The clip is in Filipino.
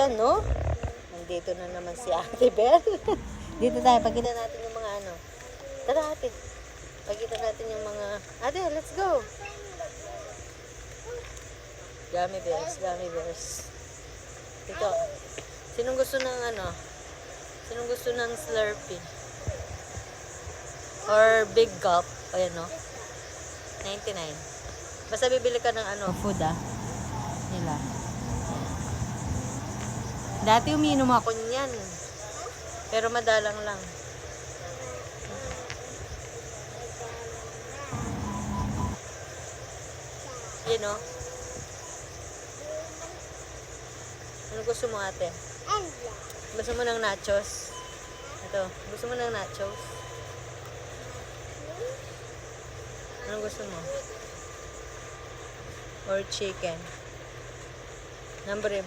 Ayan, no? Nandito na naman si Ate Bel. Dito tayo, pagkita natin yung mga ano. Tara, ate. Pagkita natin yung mga... Ate, let's go. Gummy bears, gummy bears. Dito. Sinong gusto ng ano? Sinong gusto ng Slurpee? Or Big Gulp? Ayan, no? 99. Basta bibili ka ng ano, food, nila. Dati umiinom ako niyan. Pero madalang lang. You know? Ano gusto mo, ate? Gusto mo ng nachos? Ito. Gusto mo ng nachos? Ano gusto mo? Or chicken? Number him.